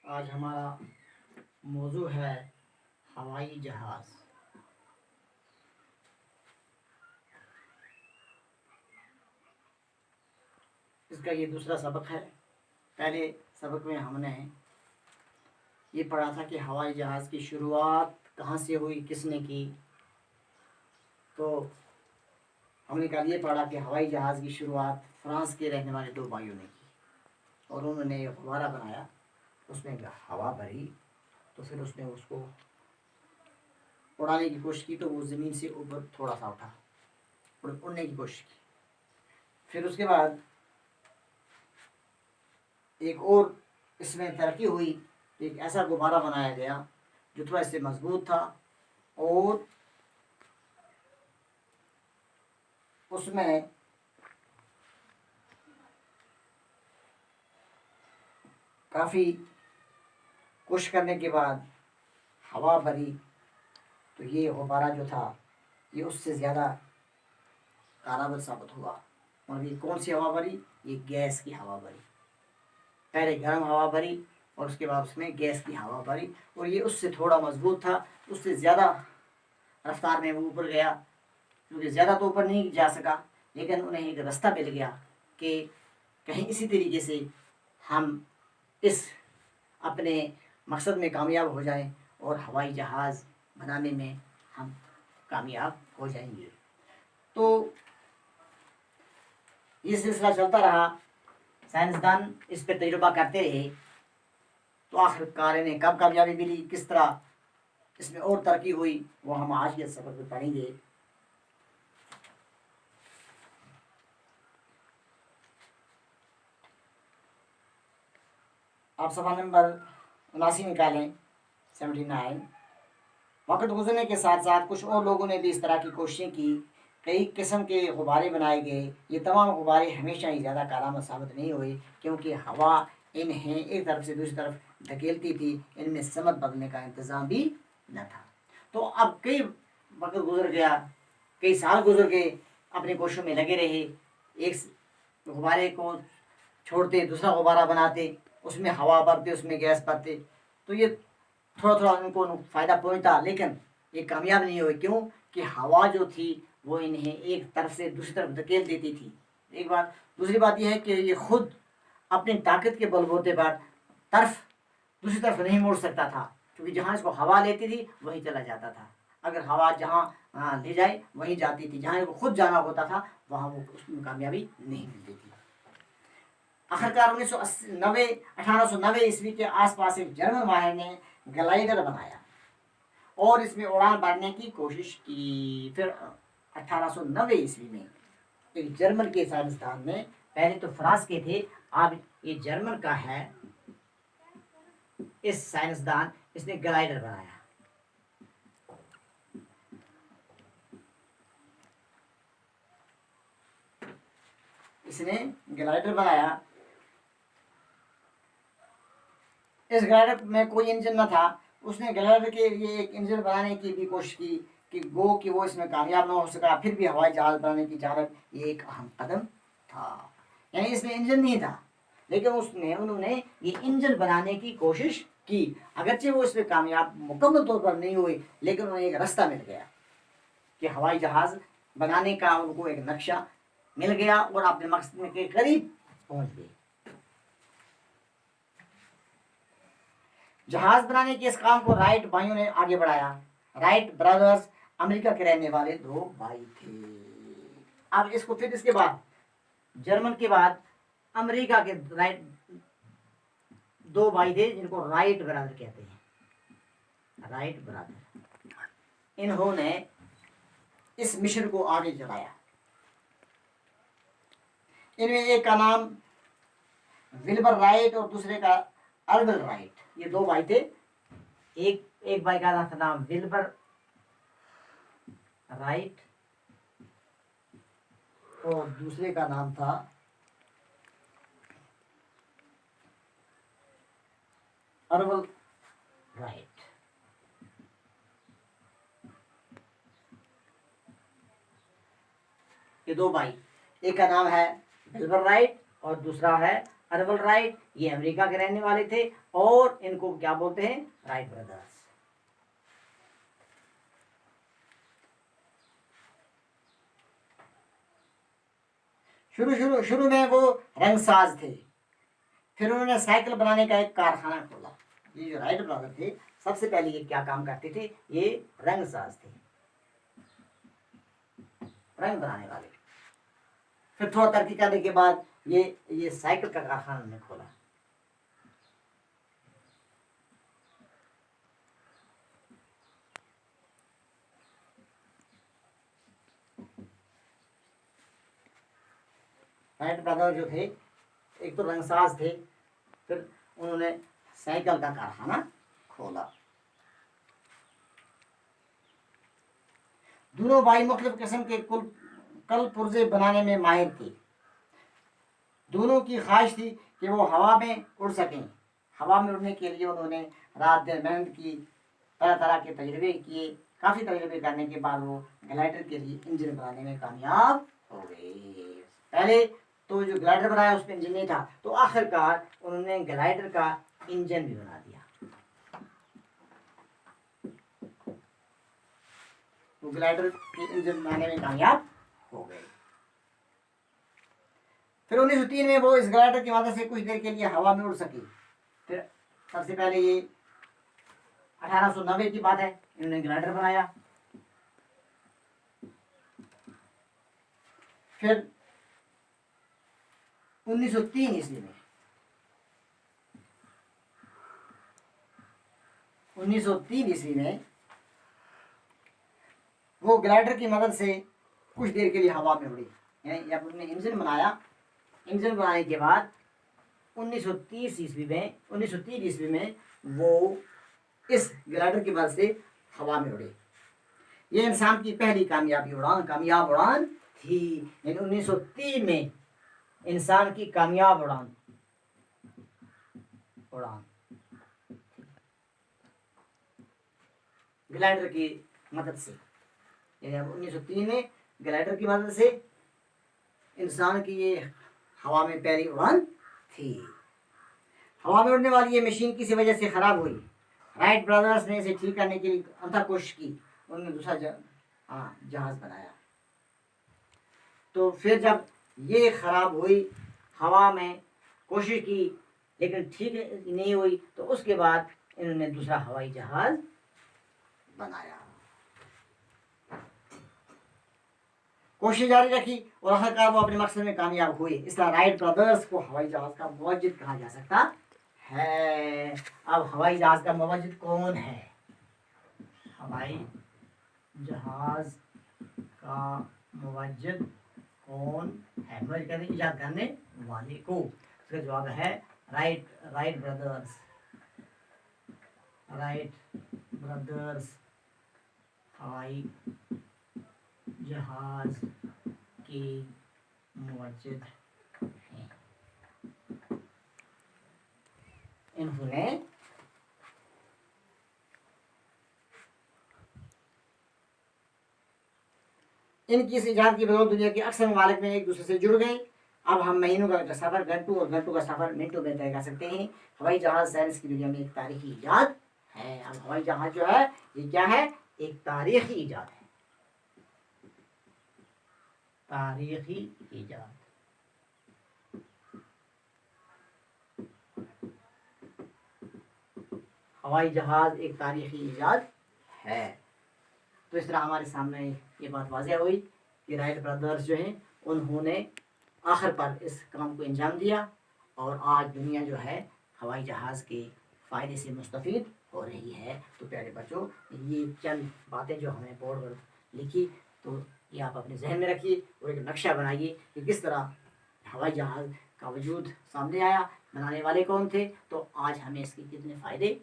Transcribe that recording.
آج ہمارا موضوع ہے ہوائی جہاز۔ اس کا یہ دوسرا سبق ہے۔ پہلے سبق میں ہم نے یہ پڑھا تھا کہ ہوائی جہاز کی شروعات کہاں سے ہوئی، کس نے کی۔ تو ہم نے کل یہ پڑھا کہ ہوائی جہاز کی شروعات فرانس کے رہنے والے 2 بھائیوں نے کی، اور انہوں نے ایک غبارہ بنایا، اس میں ہوا بھری، تو پھر اس نے اس کو اڑانے کی کوشش کی، تو وہ زمین سے اوپر تھوڑا سا اٹھا، اڑنے کی کوشش کی۔ پھر اس کے بعد ایک اور اس میں ترقی ہوئی، ایک ایسا غبارہ بنایا گیا جو تھوڑا سے مضبوط تھا، اور اس میں کافی کوشش کرنے کے بعد ہوا بھری، تو یہ غبارہ جو تھا یہ اس سے زیادہ کارآمد ثابت ہوا۔ اور یہ کون سی ہوا بھری؟ یہ گیس کی ہوا بھری۔ پہلے گرم ہوا بھری اور اس کے بعد اس میں گیس کی ہوا بھری، اور یہ اس سے تھوڑا مضبوط تھا، اس سے زیادہ رفتار میں وہ اوپر گیا، کیونکہ زیادہ تو اوپر نہیں جا سکا، لیکن انہیں ایک راستہ مل گیا کہ کہیں اسی طریقے سے ہم اس اپنے مقصد میں کامیاب ہو جائیں اور ہوائی جہاز بنانے میں ہم کامیاب ہو جائیں گے۔ تو یہ سلسلہ چلتا رہا، سائنسدان اس پہ تجربہ کرتے رہے، تو آخر کار انہیں کب کامیابی ملی، کس طرح اس میں اور ترقی ہوئی، وہ ہم آج کے سبق میں پڑھیں گے۔ آپ صفحہ نمبر 79 نکالیں، 79۔ وقت گزرنے کے ساتھ ساتھ کچھ اور لوگوں نے بھی اس طرح کی کوششیں کی، کئی قسم کے غبارے بنائے گئے۔ یہ تمام غبارے ہمیشہ ہی زیادہ کارآمد ثابت نہیں ہوئے، کیونکہ ہوا انہیں ایک طرف سے دوسری طرف دھکیلتی تھی، ان میں سمت بدلنے کا انتظام بھی نہ تھا۔ تو اب کئی وقت گزر گیا، کئی سال گزر گئے، اپنی کوششوں میں لگے رہے، ایک غبارے کو چھوڑتے، دوسرا غبارہ بناتے، اس میں ہوا بھرتے، اس میں گیس بھرتے، تو یہ تھوڑا تھوڑا ان کو فائدہ پہنچتا، لیکن یہ کامیاب نہیں ہوئے۔ کیوں کہ ہوا جو تھی وہ انہیں ایک طرف سے دوسری طرف دھکیل دیتی تھی، ایک بات۔ دوسری بات یہ ہے کہ یہ خود اپنی طاقت کے بل بوتے پر دوسری طرف نہیں موڑ سکتا تھا، کیونکہ جہاں اس کو ہوا لیتی تھی وہیں چلا جاتا تھا۔ اگر ہوا جہاں لے جائے وہیں جاتی تھی، جہاں وہ خود جانا ہوتا تھا وہاں وہ اس میں کامیابی نہیں ملتی تھی۔ آخرکار 1890 عیسوی کے آس پاس ایک جرمن ماہر نے گلائیڈر بنایا اور اس میں اڑان بھرنے کی کوشش کی۔ پھر 1890 عیسوی میں ایک جرمن کے سائنسدان نے، پہلے تو فرانس کے تھے، اب یہ جرمن کا ہے، اس سائنسدان اس نے گلائیڈر بنایا۔ اس نے گلائیڈر بنایا، اس گلائیڈر میں کوئی انجن نہ تھا، اس نے گلائیڈر کے لیے ایک انجن بنانے کی بھی کوشش کی، کہ وہ اس میں کامیاب نہ ہو سکا، پھر بھی ہوائی جہاز بنانے کی جانب یہ ایک اہم قدم تھا۔ یعنی اس میں انجن نہیں تھا، لیکن انہوں نے یہ انجن بنانے کی کوشش کی، اگرچہ وہ اس میں کامیاب مکمل طور پر نہیں ہوئی، لیکن انہیں ایک راستہ مل گیا کہ ہوائی جہاز بنانے کا ان کو ایک نقشہ مل گیا، اور اپنے مقصد کے قریب پہنچ گئے۔ جہاز بنانے کے اس کام کو رائٹ بھائیوں نے آگے بڑھایا۔ رائٹ برادرز امریکہ کے رہنے والے 2 بھائی تھے۔ اب اس کو پھر اس کے بعد جرمن کے بعد امریکہ کے رائٹ 2 بھائی تھے، جن کو رائٹ برادر کہتے ہیں، رائٹ برادر۔ انہوں نے اس مشن کو آگے چلایا۔ ان میں ایک کا نام ولبر رائٹ اور دوسرے کا ارول رائٹ، یہ 2 بھائی تھے۔ ایک بھائی کا نام ولبر رائٹ اور دوسرے کا نام تھا ارول رائٹ۔ یہ 2 بھائی، ایک کا نام ہے ولبر رائٹ اور دوسرا ہے ارول رائٹ یہ امریکہ کے رہنے والے تھے اور ان کو کیا بولتے ہیں؟ Right brothers. شروع میں وہ رنگ ساز تھے، پھر انہوں نے سائیکل بنانے کا ایک کارخانہ کھولا۔ یہ جو رائٹ برادر تھے سب سے پہلے یہ کیا کام کرتے تھے؟ یہ رنگ ساز تھے، رنگ بنانے والے۔ پھر تھوڑا ترقی کرنے کے بعد یہ سائیکل کا کارخانہ انہوں نے کھولا۔ رائٹ برادر جو تھے ایک تو رنگ ساز تھے، پھر انہوں نے سائیکل کا کارخانہ کھولا۔ دونوں بھائی مختلف قسم کے کل پرزے بنانے میں ماہر تھے۔ دونوں کی خواہش تھی کہ وہ ہوا میں اڑ سکیں۔ ہوا میں اڑنے کے لیے انہوں نے رات دن محنت کی، طرح طرح کے تجربے کیے۔ کافی تجربے کرنے کے بعد وہ گلائڈر کے لیے انجن بنانے میں کامیاب ہو گئے۔ پہلے تو جو گلائڈر بنایا اس پہ انجن نہیں تھا، تو آخر کار انہوں نے گلائڈر کا انجن بھی بنا دیا۔ وہ گلائڈر کے انجن بنانے میں کامیاب ہو گئے۔ پھر 1903 میں وہ اس گلائڈر کی مدد سے کچھ دیر کے لیے ہوا میں اڑ سکی۔ پھر سب سے پہلے یہ 1890 کی بات ہے، انہوں نے گلائڈر بنایا۔ پھر 1903 عیسوی میں 1903 عیسوی میں وہ گلائڈر کی مدد سے کچھ دیر کے لیے ہوا میں اڑی، یعنی جب انہوں نے انجن بنایا، انجن بنانے کے بعد 1930 عیسوی میں وہ اس گلائڈر کی مدد سے ہوا میں اڑے۔ یہ انسان کی پہلی کامیاب اڑان تھی، یعنی 1903 میں انسان کی کامیاب اڑان گلائڈر کی مدد سے، یعنی اب 1903 میں گلائڈر کی مدد سے انسان کی یہ ہوا میں پہلی اڑان تھی۔ ہوا میں اڑنے والی یہ مشین کسی وجہ سے خراب ہوئی۔ رائٹ برادرز نے اسے ٹھیک کرنے کی انتھا کوشش کی، انہوں نے دوسرا جہاز بنایا۔ تو پھر جب یہ خراب ہوئی، ہوا میں کوشش کی لیکن ٹھیک نہیں ہوئی، تو اس کے بعد انہوں نے دوسرا ہوائی جہاز بنایا۔ کوشش جاری رکھی اور آخرکار وہ اپنے مقصد میں کامیاب ہوئے۔ اس طرح رائٹ برادرز کو ہوائی جہاز کا موجد کہا جا سکتا ہے۔ اب ہوائی جہاز کا موجد کون ہے؟ ہوائی جہاز کا موجد کون ہے؟ موجد کہتے ہیں ایجاد کرنے والے کو۔ اس کا جواب ہے رائٹ برادرز ہوائی جہاز کے موجد ہیں۔ انہوں نے ان کی اس ایجاد کی بدولت دنیا کے اکثر ممالک میں ایک دوسرے سے جڑ گئے۔ اب ہم مہینوں کا سفر گھنٹوں اور گھنٹوں کا سفر منٹوں میں طے کر سکتے ہیں۔ ہوائی جہاز سائنس کی دنیا میں ایک تاریخی ایجاد ہے۔ اب ہوائی جہاز جو ہے یہ کیا ہے؟ ایک تاریخی ایجاد ہے۔ تاریخی ایجاد۔ ہوائی جہاز ایک تاریخی ایجاد ہے۔ تو اس طرح ہمارے سامنے یہ بات واضح ہوئی کہ رائٹ برادرز جو ہیں انہوں نے آخر پر اس کام کو انجام دیا، اور آج دنیا جو ہے ہوائی جہاز کے فائدے سے مستفید ہو رہی ہے۔ تو پیارے بچوں، یہ چند باتیں جو ہمیں بورڈ پر لکھی، تو یہ آپ اپنے ذہن میں رکھیے اور ایک نقشہ بنائیے کہ کس طرح ہوائی جہاز کا وجود سامنے آیا، بنانے والے کون تھے، تو آج ہمیں اس کے کتنے فائدے